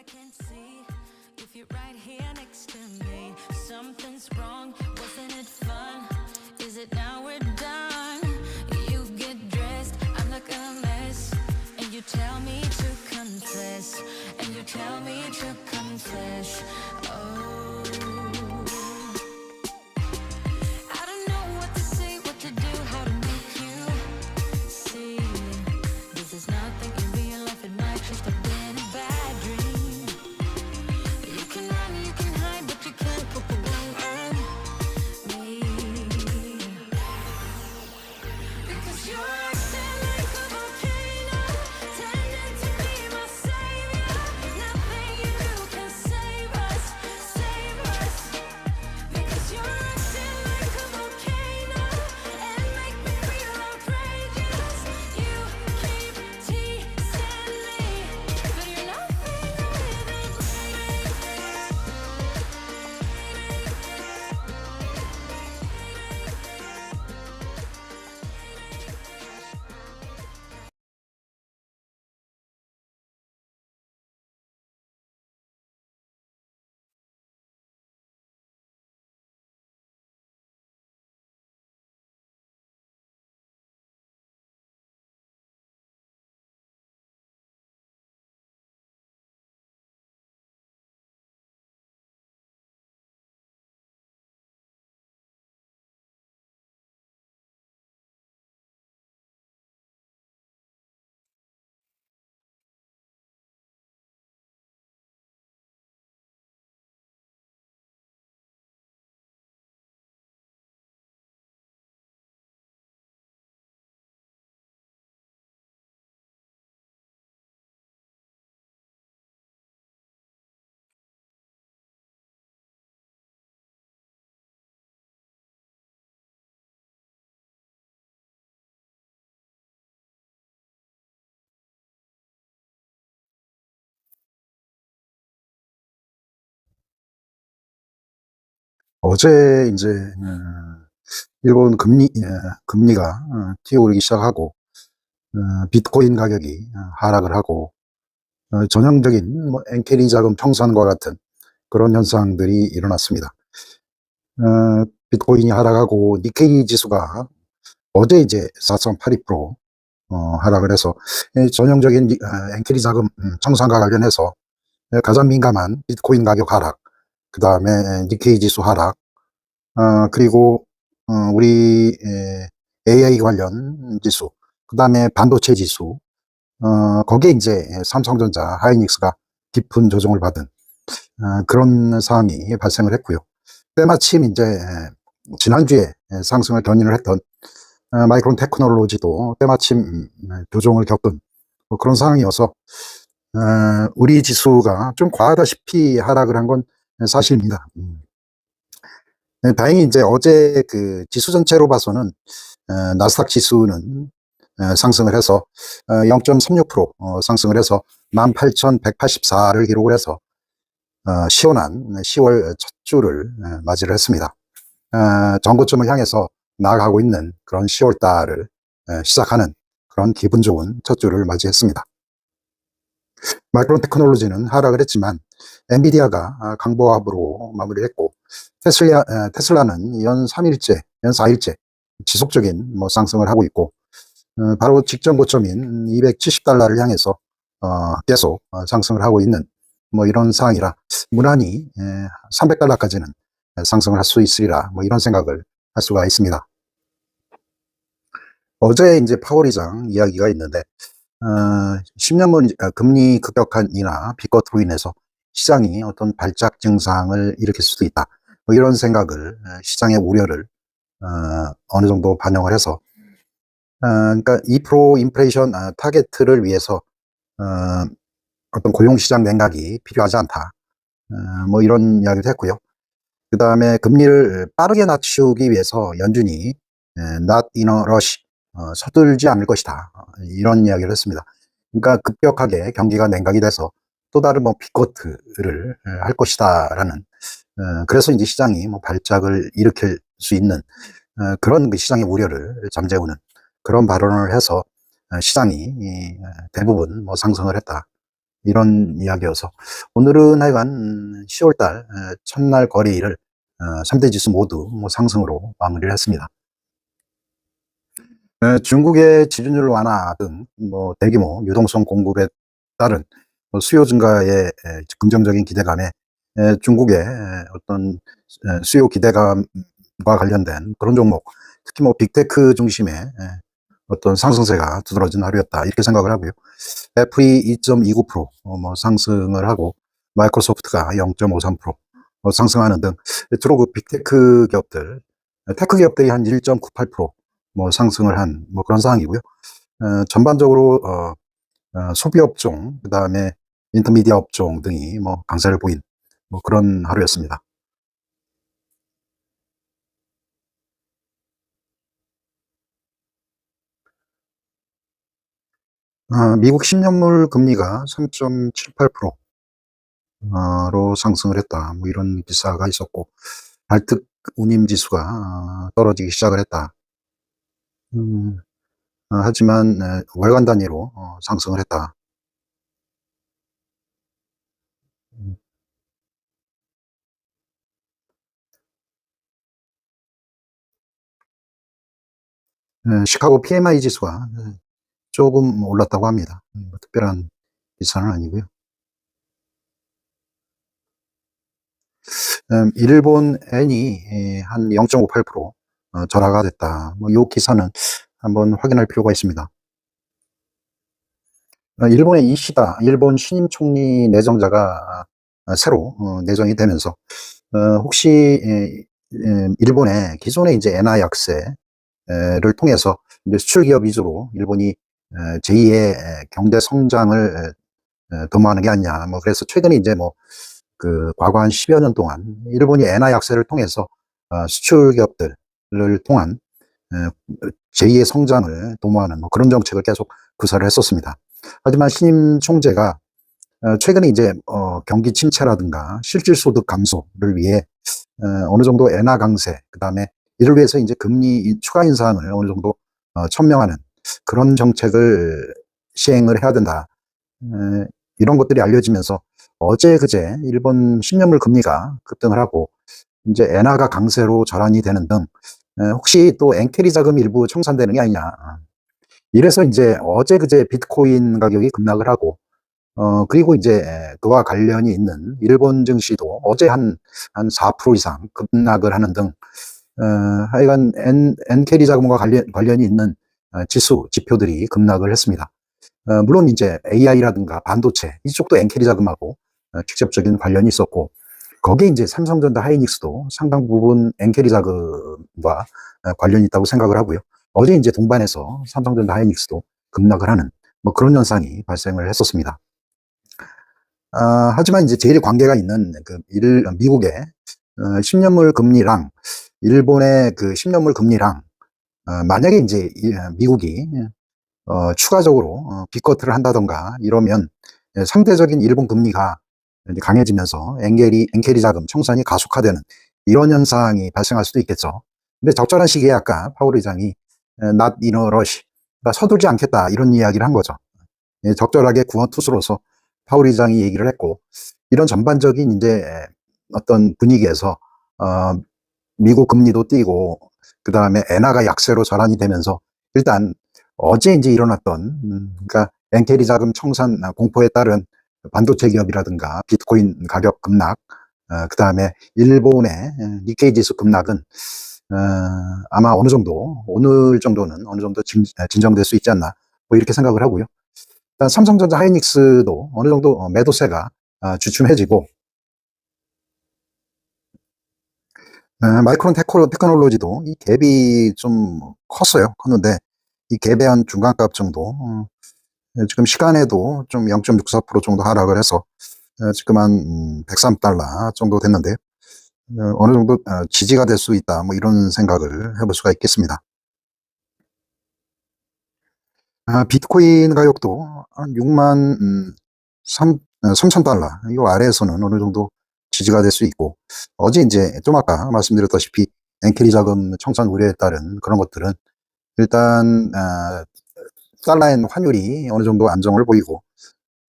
I can see if you're right here next to me. Something's wrong, wasn't it fun? Is it now we're done? You get dressed, I'm like a mess, and you tell me to confess, and you tell me to confess. Oh, I don't know what to say, what to do, how to make you see. This is nothing in real life, it might just have been a bad dream. You can run, you can hide, but you can't put the blame on me. Because you're acting like a volcano, tending to be my savior. Nothing you do can save us, save us. Because you're acting like a volcano and make me feel outrageous. You keep teasing me, but you're nothing without 어제 이제 일본 금리가 튀어오르기 시작하고 비트코인 가격이 하락을 하고 전형적인 뭐 엔캐리 자금 청산과 같은 그런 현상들이 일어났습니다. 비트코인이 하락하고 니케이 지수가 어제 이제 4.82% 하락을 해서 전형적인 엔캐리 자금 청산과 관련해서 가장 민감한 비트코인 가격 하락, 그 다음에 니케이 지수 하락, 그리고 우리 AI 관련 지수, 그 다음에 반도체 지수, 거기에 이제 삼성전자, 하이닉스가 깊은 조정을 받은 그런 상황이 발생을 했고요. 때마침 이제 지난주에 상승을 견인을 했던 마이크론 테크놀로지도 때마침 조정을 겪은 뭐 그런 상황이어서 우리 지수가 좀 과하다시피 하락을 한 건 사실입니다. 다행히 이제 어제 그 지수 전체로 봐서는 나스닥 지수는 상승을 해서 0.36% 상승을 해서 18,184를 기록을 해서 시원한 10월 첫 주를 맞이를 했습니다. 전고점을 향해서 나아가고 있는 그런 10월 달을 시작하는 그런 기분 좋은 첫 주를 맞이했습니다. 마이크론 테크놀로지는 하락을 했지만 엔비디아가 강보합으로 마무리했고 테슬라는 연 3일째, 연 4일째 지속적인 뭐 상승을 하고 있고 바로 직전 고점인 $270를 향해서 계속 상승을 하고 있는 뭐 이런 상황이라 무난히 $300까지는 상승을 할 수 있으리라 뭐 이런 생각을 할 수가 있습니다. 어제 이제 파월 의장 이야기가 있는데 10년물 금리 급격한이나 비컷으로 인해서 시장이 어떤 발작 증상을 일으킬 수도 있다. 뭐 이런 생각을 시장의 우려를 어느 정도 반영을 해서 그러니까 2% 인플레이션 타겟을 위해서 어떤 고용시장 냉각이 필요하지 않다. 뭐 이런 이야기도 했고요. 그 다음에 금리를 빠르게 낮추기 위해서 연준이 not in a rush, 서둘지 않을 것이다. 이런 이야기를 했습니다. 그러니까 급격하게 경기가 냉각이 돼서 또 다른 뭐 피코트를 할 것이다라는 그래서 이제 시장이 뭐 발작을 일으킬 수 있는 그런 그 시장의 우려를 잠재우는 그런 발언을 해서 시장이 대부분 뭐 상승을 했다. 이런 이야기여서 오늘은 하여간 10월달 첫날 거래일을 3대 지수 모두 뭐 상승으로 마무리를 했습니다. 중국의 지준율 완화 등 뭐 대규모 유동성 공급에 따른 뭐 수요 증가의 긍정적인 기대감에 중국의 어떤 수요 기대감과 관련된 그런 종목, 특히 뭐 빅테크 중심의 어떤 상승세가 두드러진 하루였다, 이렇게 생각을 하고요. 애플이 2.29% 뭐 상승을 하고 마이크로소프트가 0.53% 상승하는 등 주로 그 빅테크 기업들, 테크 기업들이 한 1.98% 상승을 한 그런 상황이고요. 전반적으로 소비 업종, 그 다음에 인터미디어 업종 등이 강세를 보인 그런 하루였습니다. 미국 10년물 금리가 3.78%로 상승을 했다, 이런 기사가 있었고, 발특 운임 지수가 떨어지기 시작을 했다. 하지만 월간 단위로 상승을 했다. 시카고 PMI 지수가 조금 올랐다고 합니다. 특별한 기사는 아니고요. 일본 엔이 한 0.58% 절하가 됐다. 이 기사는 한번 확인할 필요가 있습니다. 일본의 이시다 일본 신임 총리 내정자가 새로 내정이 되면서 혹시 일본의 기존의 이제 엔화 약세를 통해서 이제 수출 기업 위주로 일본이 제2의 경제 성장을 도모하는 게 아니냐. 그래서 최근에 이제 그 과거 한 10여 년 동안 일본이 엔화 약세를 통해서 수출 기업들을 통한 제2의 성장을 도모하는 그런 정책을 계속 구사를 했었습니다. 하지만 신임 총재가 최근에 이제 경기 침체라든가 실질 소득 감소를 위해 어느 정도 엔화 강세, 그 다음에 이를 위해서 이제 금리 추가 인상을 어느 정도 천명하는 그런 정책을 시행을 해야 된다. 이런 것들이 알려지면서 어제 그제 일본 10년물 금리가 급등을 하고 이제 엔화가 강세로 전환이 되는 등 혹시 또 엔캐리 자금 일부 청산되는 게 아니냐. 이래서 이제 어제 그제 비트코인 가격이 급락을 하고 그리고 이제 그와 관련이 있는 일본 증시도 어제 한 4% 이상 급락을 하는 등 하여간 엔캐리 자금과 관련이 있는 지표들이 급락을 했습니다. 물론 이제 AI라든가 반도체 이쪽도 엔캐리 자금하고 직접적인 관련이 있었고, 거기에 이제 삼성전자 하이닉스도 상당 부분 엔캐리 자금과 관련이 있다고 생각을 하고요. 어제 이제 동반해서 삼성전자 하이닉스도 급락을 하는 그런 현상이 발생을 했었습니다. 하지만 이제 제일 관계가 있는 미국의 10년물 금리랑 일본의 그 10년물 금리랑 만약에 이제 미국이 추가적으로 비커트를 한다던가 이러면 상대적인 일본 금리가 강해지면서 엔캐리 자금 청산이 가속화되는 이런 현상이 발생할 수도 있겠죠. 근데 적절한 시기에 아까 파월 의장이 not in a rush, 그러니까 서두르지 않겠다, 이런 이야기를 한 거죠. 적절하게 구원투수로서 파월 의장이 얘기를 했고, 이런 전반적인 이제 어떤 분위기에서 미국 금리도 뛰고 그 다음에 엔화가 약세로 전환이 되면서 일단 어제 이제 일어났던 그러니까 엔캐리 자금 청산 공포에 따른 반도체 기업이라든가 비트코인 가격 급락, 그 다음에 일본의 니케이 지수 급락은 아마 어느 정도 오늘 정도는 어느 정도 진정될 수 있지 않나 이렇게 생각을 하고요. 일단 삼성전자 하이닉스도 어느 정도 매도세가 주춤해지고, 마이크론 테크놀로지도 이 갭이 좀 컸어요. 컸는데 이 갭의 한 중간값 정도, 지금 시간에도 좀 0.64% 정도 하락을 해서 지금 한 103달러 정도 됐는데 어느 정도 지지가 될 수 있다, 이런 생각을 해볼 수가 있겠습니다. 비트코인 가격도 한 6만 3천 달러 이 아래에서는 어느 정도 지지가 될 수 있고, 어제 이제 좀 아까 말씀드렸다시피 엔캐리 자금 청산 우려에 따른 그런 것들은 일단 달러엔 환율이 어느 정도 안정을 보이고,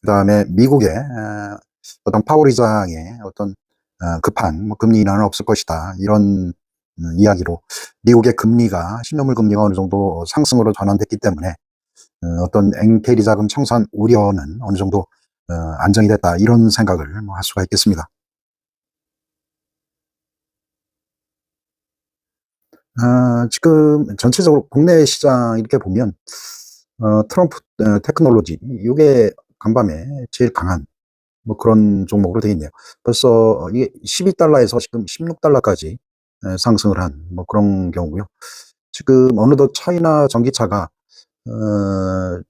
그다음에 미국의 어떤 파월 의장의 어떤 급한 뭐 금리 인하는 없을 것이다. 이런 이야기로 미국의 금리가 신용물 금리가 어느 정도 상승으로 전환됐기 때문에 어떤 엔캐리 자금 청산 우려는 어느 정도 안정이 됐다. 이런 생각을 뭐할 수가 있겠습니다. 지금 전체적으로 국내 시장 이렇게 보면 트럼프 테크놀로지 이게 간밤에 제일 강한 뭐 그런 종목으로 되어 있네요. 벌써 이게 12달러에서 지금 16달러까지 상승을 한 뭐 그런 경우고요. 지금 어느덧 차이나 전기차가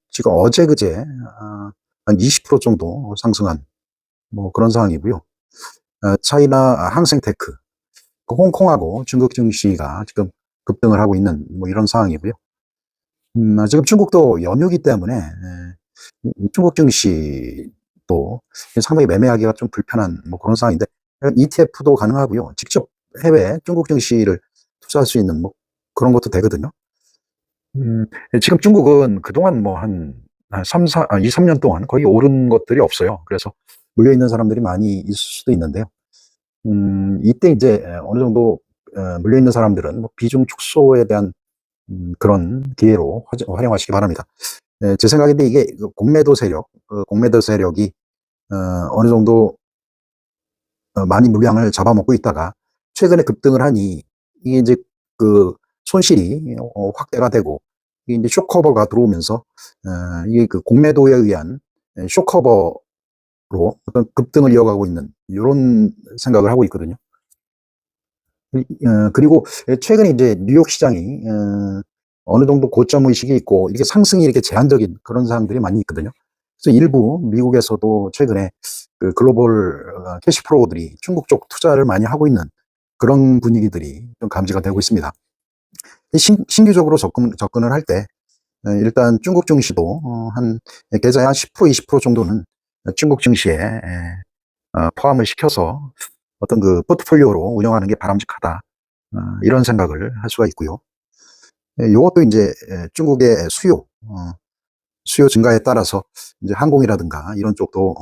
지금 어제 그제 한 20% 정도 상승한 뭐 그런 상황이고요. 차이나 항생테크, 그 홍콩하고 중국 증시가 지금 급등을 하고 있는 뭐 이런 상황이고요. 지금 중국도 연휴기 때문에 중국 증시도 상당히 매매하기가 좀 불편한 뭐 그런 상황인데 ETF도 가능하고요. 직접 해외 중국 증시를 투자할 수 있는 뭐 그런 것도 되거든요. 지금 중국은 그동안 뭐 한 2, 3년 동안 거의 오른 것들이 없어요. 그래서 물려있는 사람들이 많이 있을 수도 있는데요. 이때 이제 어느 정도 물려있는 사람들은 뭐 비중 축소에 대한 그런 기회로 활용하시기 바랍니다. 제 생각인데 이게 그 공매도 세력, 공매도 세력이 어느 정도 많이 물량을 잡아먹고 있다가 최근에 급등을 하니 이게 이제 그 손실이 확대가 되고 이게 이제 쇼커버가 들어오면서 이게 그 공매도에 의한 쇼커버로 어떤 급등을 이어가고 있는 이런 생각을 하고 있거든요. 그리고 최근에 이제 뉴욕 시장이 어느 정도 고점 의식이 있고 이렇게 상승이 이렇게 제한적인 그런 사람들이 많이 있거든요. 그래서 일부 미국에서도 최근에 그 글로벌 캐시프로들이 중국 쪽 투자를 많이 하고 있는 그런 분위기들이 좀 감지가 되고 있습니다. 신규적으로 접근을 할 때 일단 중국 증시도 한 계좌에 한 10% 20% 정도는 중국 증시에 포함을 시켜서 어떤 그 포트폴리오로 운영하는 게 바람직하다. 이런 생각을 할 수가 있고요. 이것도 이제 중국의 수요 증가에 따라서 이제 항공이라든가 이런 쪽도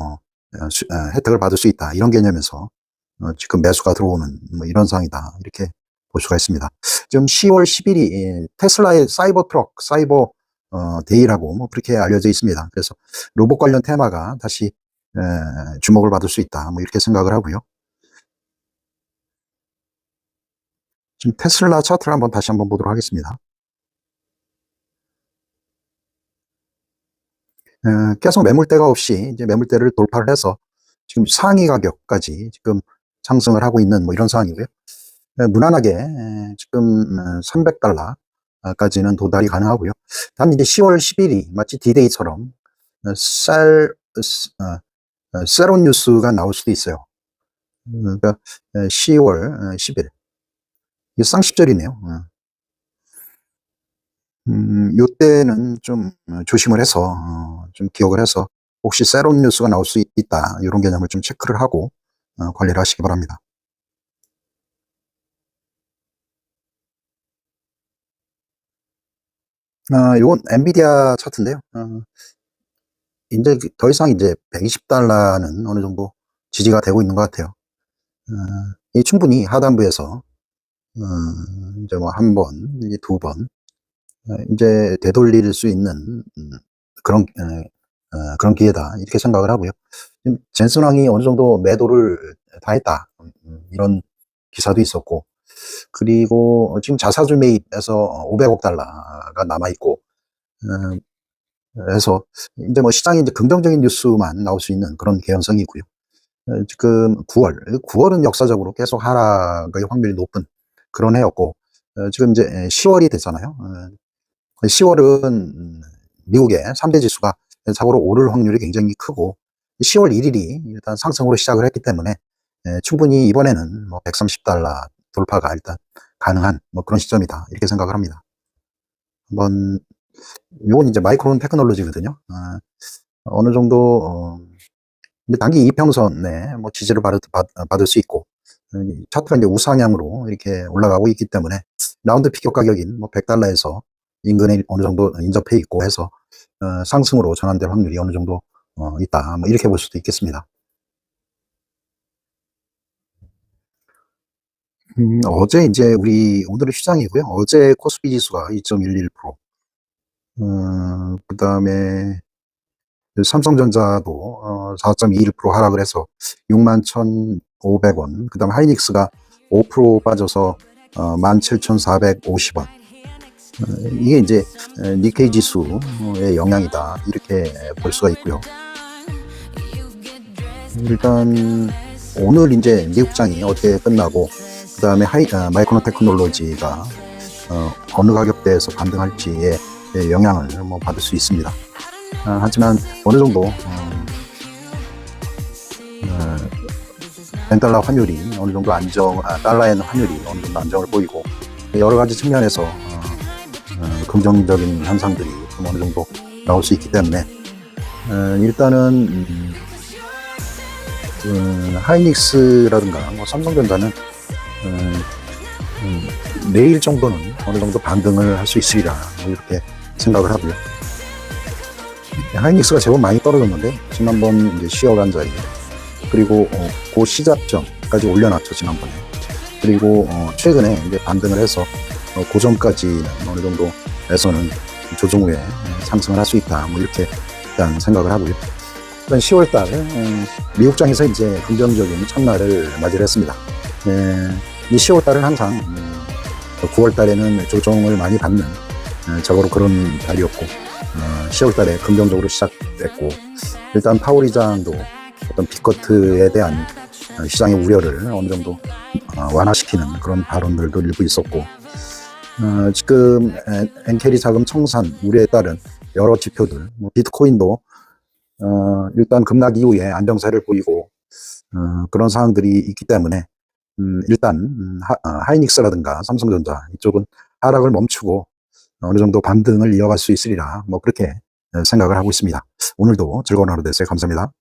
혜택을 받을 수 있다. 이런 개념에서 지금 매수가 들어오는 뭐 이런 상황이다. 이렇게 볼 수가 있습니다. 지금 10월 10일이 테슬라의 사이버 트럭, 사이버 데이라고 뭐 그렇게 알려져 있습니다. 그래서 로봇 관련 테마가 다시 주목을 받을 수 있다. 뭐 이렇게 생각을 하고요. 지금 테슬라 차트를 다시 한번 보도록 하겠습니다. 계속 매물대가 없이 이제 매물대를 돌파를 해서 지금 상위 가격까지 지금 상승을 하고 있는 뭐 이런 상황이고요. 무난하게 지금 300달러까지는 도달이 가능하고요. 다만 이제 10월 10일이 마치 D-Day처럼 세론 뉴스가 나올 수도 있어요. 그러니까 10월 10일 이게 쌍십절이네요. 요때는 좀 조심을 해서 좀 기억을 해서 혹시 세론 뉴스가 나올 수 있다 이런 개념을 좀 체크를 하고 관리를 하시기 바랍니다. 이건 엔비디아 차트인데요. 이제 더 이상 이제 120달러는 어느 정도 지지가 되고 있는 것 같아요. 이 충분히 하단부에서 이제 뭐 한 번, 이제 두 번, 이제 되돌릴 수 있는 그런 그런 기회다 이렇게 생각을 하고요. 지금 젠슨 왕이 어느 정도 매도를 다 했다 이런 기사도 있었고, 그리고 지금 자사주 매입에서 500억 달러가 남아 있고, 그래서 이제 뭐 시장에 이제 긍정적인 뉴스만 나올 수 있는 그런 개연성이고요. 지금 9월은 역사적으로 계속 하락의 확률이 높은 그런 해였고, 지금 이제 10월이 됐잖아요. 10월은 미국의 3대 지수가 자고로 오를 확률이 굉장히 크고 10월 1일이 일단 상승으로 시작을 했기 때문에 충분히 이번에는 뭐 130달러 돌파가 일단 가능한 뭐 그런 시점이다 이렇게 생각을 합니다. 요건 이제 마이크론 테크놀로지거든요. 어느 정도 단기 이평선에 뭐 지지를 받을 수 있고 차트가 이제 우상향으로 이렇게 올라가고 있기 때문에 라운드 피겨 가격인 뭐 100달러에서 인근에 어느 정도 인접해 있고 해서 상승으로 전환될 확률이 어느 정도 있다. 뭐 이렇게 볼 수도 있겠습니다. 어제 이제 오늘은 시장이고요. 어제 코스피 지수가 2.11%, 그다음에 삼성전자도 4.21% 하락을 해서 61,500원, 그다음에 하이닉스가 5% 빠져서 17,450원. 이게 이제 니케이 지수의 영향이다, 이렇게 볼 수가 있고요. 일단 오늘 이제 미국장이 어떻게 끝나고, 그 다음에 마이크론 테크놀로지가 어느 가격대에서 반등할지에 영향을 뭐 받을 수 있습니다. 하지만 어느 정도 엔달러 환율이 어느 정도 달러엔 환율이 어느 정도 안정을 보이고, 여러 가지 측면에서 긍정적인 현상들이 좀 어느 정도 나올 수 있기 때문에, 일단은 하이닉스라든가 뭐 삼성전자는 내일 정도는 어느 정도 반등을 할 수 있으리라, 뭐 이렇게 생각을 하고요. 하이닉스가 제법 많이 떨어졌는데, 지난번 이제 쉬어간 자리, 그리고 그 시작점까지 올려놨죠, 지난번에. 그리고 최근에 이제 반등을 해서 고점까지는 어느 정도에서는 조정 후에 상승을 할 수 있다, 뭐 이렇게 일단 생각을 하고요. 일단 10월달 미국장에서 이제 긍정적인 첫날을 맞이를 했습니다. 이 10월달은 항상 9월달에는 조정을 많이 받는 적어도 그런 달이었고, 10월달에 긍정적으로 시작됐고, 일단 파월 의장도 어떤 빅커트에 대한 시장의 우려를 어느 정도 완화시키는 그런 발언들도 일부 있었고, 지금 엔캐리 자금 청산 우려에 따른 여러 지표들, 비트코인도 일단 급락 이후에 안정세를 보이고 그런 상황들이 있기 때문에, 일단 하이닉스라든가 삼성전자 이쪽은 하락을 멈추고 어느 정도 반등을 이어갈 수 있으리라, 뭐 그렇게 생각을 하고 있습니다. 오늘도 즐거운 하루 되세요. 감사합니다.